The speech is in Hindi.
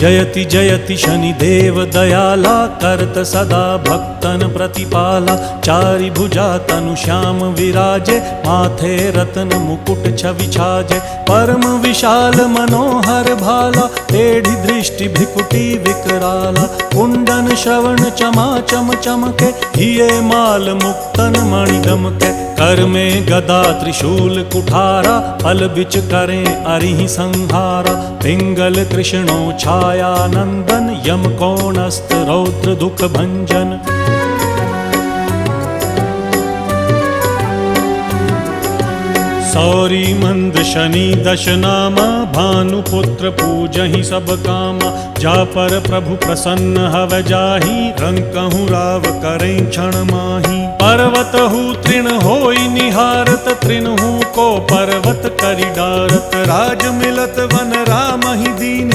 जयति जयति शनिदेव दयाला करत सदा भक्तन प्रतिपाला। चारि भुजा तनु श्याम विराजे माथे रत्न मुकुट छवि छाजे। परम विशाल मनोहर भाला टेढ़ी दृष्टि भ्रिकुटी विकराला। कुंडन श्रवण चमा चम चमके हिये माल मुक्तन मणि दमके। कर में गदा त्रिशूल कुठारा फल बिच करें अरिहि संहारा। पिंगल कृष्णो छाया नंदन यम कोणस्थ रौद्र दुख भंजन। सौरी मंद शनि दश नामा भानुपुत्र पूजहि सब कामा। जा पर प्रभु प्रसन्न हव जाहि रंकहु राव करें क्षण माही। पर्वत हु तृण होई निहारत तृणहु को पर्वत करि डारत। राज मिलत वन राम ही दीन